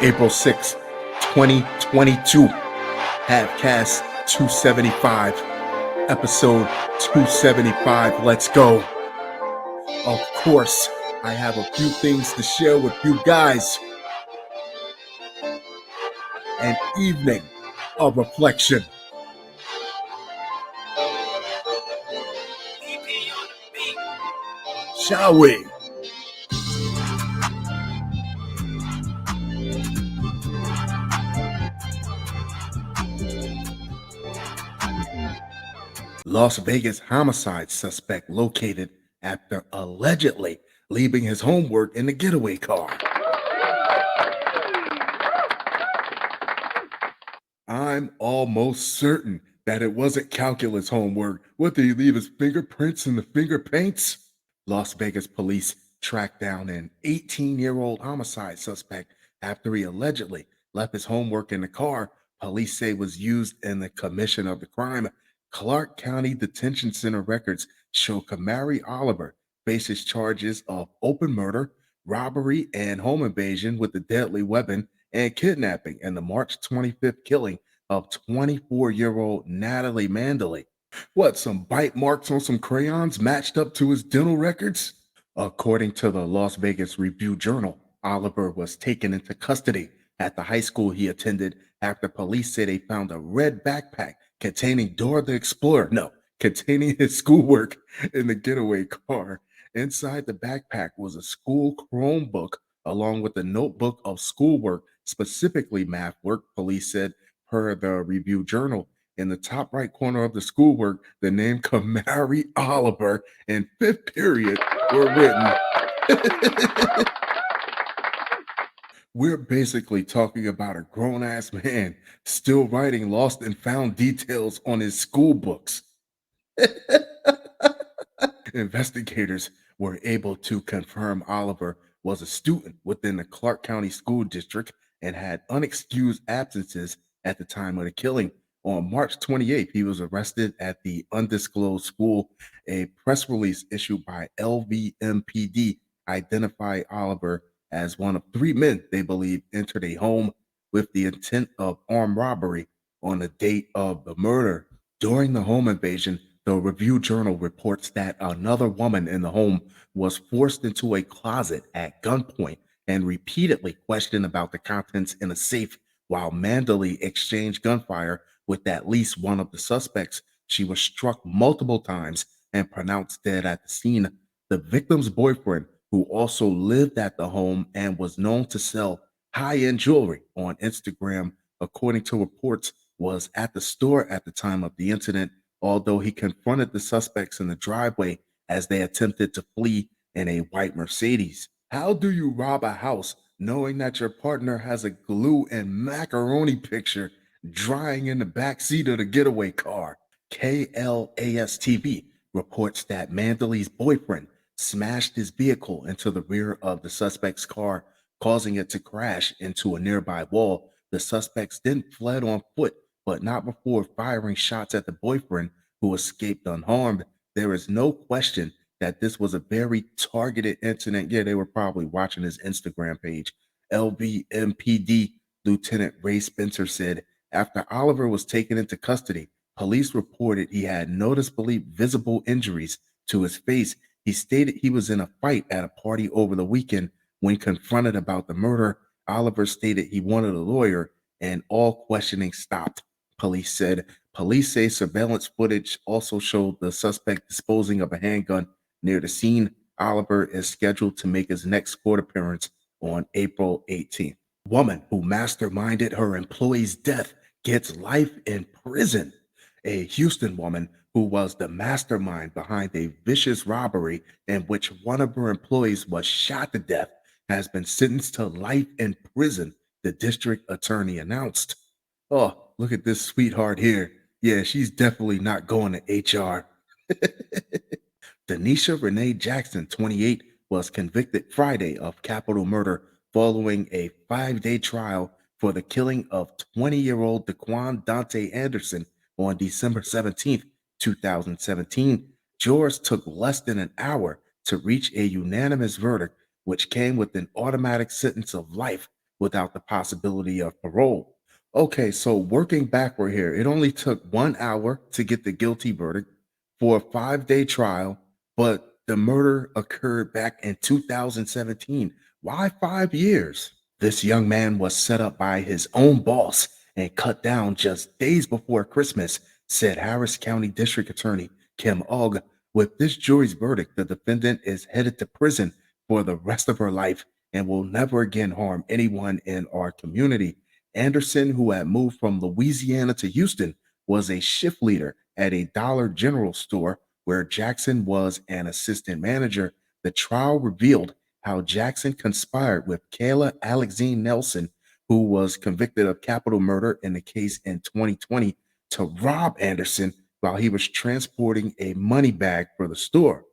April 6th, 2022. Halfcast 275. Episode 275. Let's go. Of course, I have a few things to share with you guys. An evening of reflection. Shall we? Las Vegas homicide suspect located after allegedly leaving his homework in the getaway car. I'm almost certain that it wasn't calculus homework. What, did he leave his fingerprints in the finger paints? Las Vegas police tracked down an 18-year-old homicide suspect after he allegedly left his homework in the car police say was used in the commission of the crime. Clark County Detention Center records show Kamari Oliver faces charges of open murder, robbery, and home invasion with a deadly weapon and kidnapping in the March 25th killing of 24-year-old Natalie Mandalay. What, some bite marks on some crayons matched up to his dental records? According to the Las Vegas Review-Journal, Oliver was taken into custody at the high school he attended after police said they found a red backpack containing Dora the Explorer, no, containing his schoolwork in the getaway car. Inside the backpack was a school Chromebook along with a notebook of schoolwork, specifically math work, police said, per the Review Journal. In the top right corner of the schoolwork, the name Kamari Oliver and fifth period were written. We're basically talking about a grown-ass man still writing lost and found details on his school books. Investigators were able to confirm Oliver was a student within the Clark County School District and had unexcused absences at the time of the killing. On March 28th, he was arrested at the undisclosed school. A press release issued by LVMPD identified Oliver as one of three men they believe entered a home with the intent of armed robbery on the date of the murder. During the home invasion, the Review Journal reports that another woman in the home was forced into a closet at gunpoint and repeatedly questioned about the contents in a safe while Mandalay exchanged gunfire with at least one of the suspects. She was struck multiple times and pronounced dead at the scene. The victim's boyfriend, who also lived at the home and was known to sell high-end jewelry on Instagram, according to reports, was at the store at the time of the incident, although he confronted the suspects in the driveway as they attempted to flee in a white Mercedes. How do you rob a house knowing that your partner has a glue and macaroni picture drying in the back seat of the getaway car? KLAS-TV reports that Mandalay's boyfriend smashed his vehicle into the rear of the suspect's car, causing it to crash into a nearby wall. The suspects then fled on foot, but not before firing shots at the boyfriend, who escaped unharmed. There is no question that this was a very targeted incident. Yeah, they were probably watching his Instagram page. LVMPD Lieutenant Ray Spencer said, after Oliver was taken into custody, police reported he had noticeably visible injuries to his face. He stated he was in a fight at a party over the weekend. When confronted about the murder, Oliver stated he wanted a lawyer, and all questioning stopped. Police said. Police say surveillance footage also showed the suspect disposing of a handgun near the scene. Oliver is scheduled to make his next court appearance on April 18th. Woman who masterminded her employee's death gets life in prison. A Houston woman who was the mastermind behind a vicious robbery in which one of her employees was shot to death has been sentenced to life in prison, the district attorney announced. Oh, look at this sweetheart here. Yeah, she's definitely not going to HR. Denisha Renee Jackson, 28, was convicted Friday of capital murder following a 5-day trial for the killing of 20-year-old Daquan Dante Anderson on December 17th, 2017. Jurors took less than an hour to reach a unanimous verdict, which came with an automatic sentence of life without the possibility of parole. Okay, so working backward here, it only took 1 hour to get the guilty verdict for a 5 day trial, but the murder occurred back in 2017. Why 5 years? This young man was set up by his own boss and cut down just days before Christmas, said Harris County District Attorney Kim Ogg. With this jury's verdict, the defendant is headed to prison for the rest of her life and will never again harm anyone in our community. Anderson, who had moved from Louisiana to Houston, was a shift leader at a Dollar General store where Jackson was an assistant manager. The trial revealed how Jackson conspired with Kayla Alexine Nelson, who was convicted of capital murder in the case in 2020, to rob Anderson while he was transporting a money bag for the store.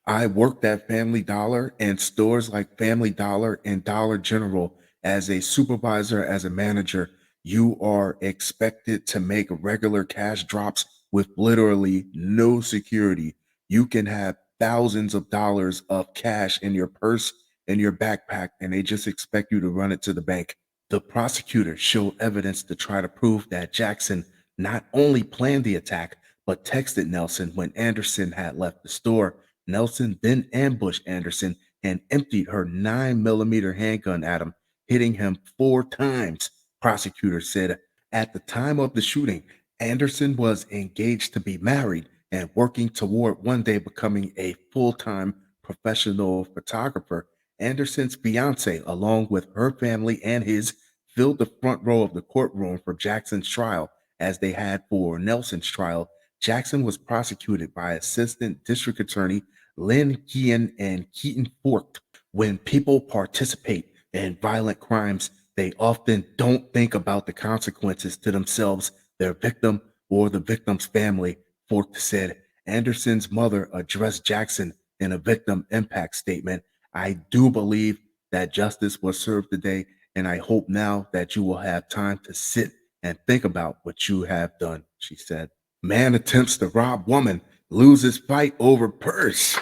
I worked at Family Dollar and stores like Family Dollar and Dollar General as a supervisor, as a manager. You are expected to make regular cash drops with literally no security. You can have thousands of dollars of cash in your purse, in your backpack, and they just expect you to run it to the bank. The prosecutor showed evidence to try to prove that Jackson not only planned the attack, but texted Nelson when Anderson had left the store. Nelson then ambushed Anderson and emptied her 9mm handgun at him, hitting him 4 times. Prosecutors said at the time of the shooting, Anderson was engaged to be married and working toward one day becoming a full-time professional photographer. Anderson's fiance, along with her family and his, filled the front row of the courtroom for Jackson's trial, as they had for Nelson's trial. Jackson was prosecuted by Assistant District Attorney Lynn Kean and Keaton Fork. When people participate in violent crimes, they often don't think about the consequences to themselves, their victim, or the victim's family, Fork said. Anderson's mother addressed Jackson in a victim impact statement. I do believe that justice was served today, and I hope now that you will have time to sit and think about what you have done, she said. Man attempts to rob woman, loses fight over purse.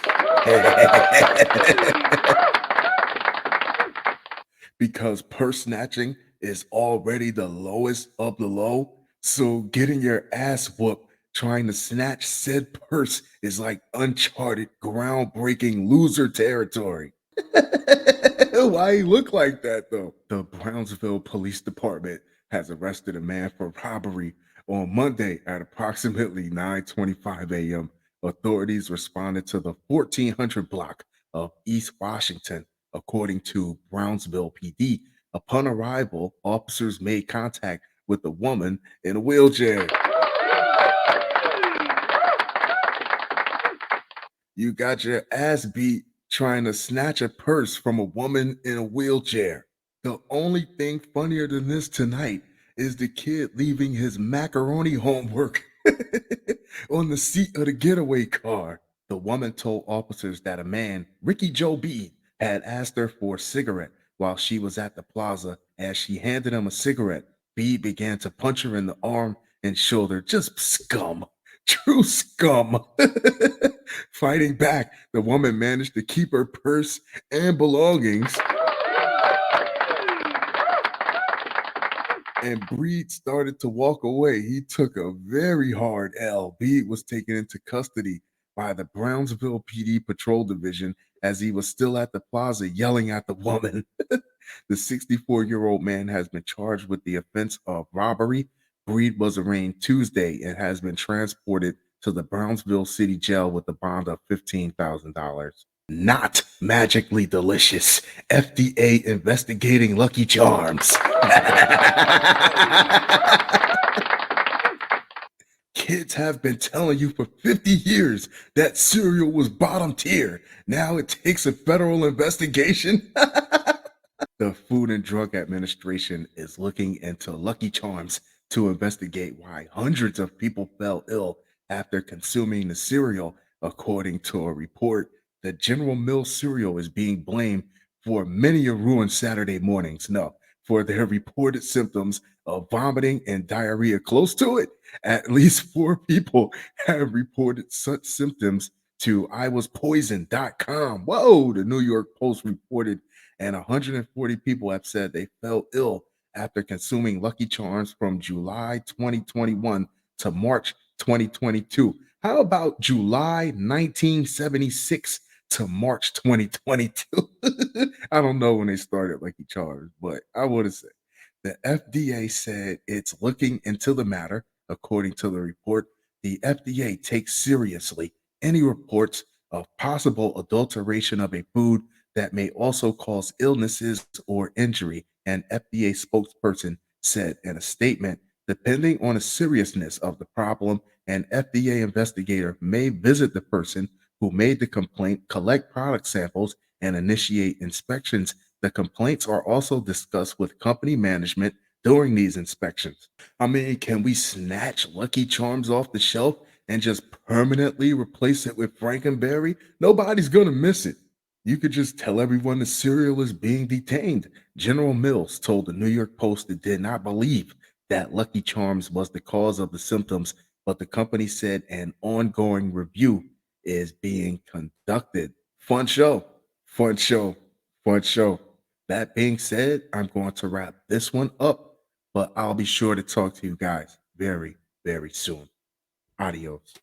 Because purse snatching is already the lowest of the low. So getting your ass whooped trying to snatch said purse is like uncharted, groundbreaking loser territory. Why he look like that though? The Brownsville Police Department has arrested a man for robbery on Monday at approximately 9:25 a.m. Authorities responded to the 1400 block of East Washington, according to Brownsville PD. Upon arrival, officers made contact with a woman in a wheelchair. You got your ass beat trying to snatch a purse from a woman in a wheelchair. The only thing funnier than this tonight is the kid leaving his macaroni homework on the seat of the getaway car. The woman told officers that a man, Ricky Joe B, had asked her for a cigarette while she was at the plaza. As she handed him a cigarette, B began to punch her in the arm and shoulder. Just scum. True scum. Fighting back, the woman managed to keep her purse and belongings, and Breed started to walk away. He took a very hard L. Breed was taken into custody by the Brownsville PD Patrol Division as he was still at the plaza yelling at the woman. The 64-year-old man has been charged with the offense of robbery. Breed was arraigned Tuesday and has been transported to the Brownsville City Jail with a bond of $15,000. Not magically delicious. FDA investigating Lucky Charms. Kids have been telling you for 50 years that cereal was bottom tier. Now it takes a federal investigation. The Food and Drug Administration is looking into Lucky Charms to investigate why hundreds of people fell ill after consuming the cereal. According to a report, the General Mills cereal is being blamed for many a ruined Saturday mornings. No, for their reported symptoms of vomiting and diarrhea close to it. At least 4 people have reported such symptoms to iwaspoisoned.com. Whoa, the New York Post reported and 140 people have said they felt ill after consuming Lucky Charms from July 2021 to March 2022. How about July 1976 to March 2022? I don't know when they started Lucky Charms, but I would have said the FDA said it's looking into the matter. According to the report, the FDA takes seriously any reports of possible adulteration of a food that may also cause illnesses or injury, an FDA spokesperson said in a statement. Depending on the seriousness of the problem, an FDA investigator may visit the person who made the complaint, collect product samples, and initiate inspections. The complaints are also discussed with company management during these inspections. I mean, can we snatch Lucky Charms off the shelf and just permanently replace it with Frankenberry? Nobody's gonna miss it. You could just tell everyone the cereal is being detained. General Mills told the New York Post it did not believe that Lucky Charms was the cause of the symptoms, but the company said an ongoing review is being conducted. Fun show, fun show, fun show. That being said, I'm going to wrap this one up, but I'll be sure to talk to you guys very, very soon. Adios.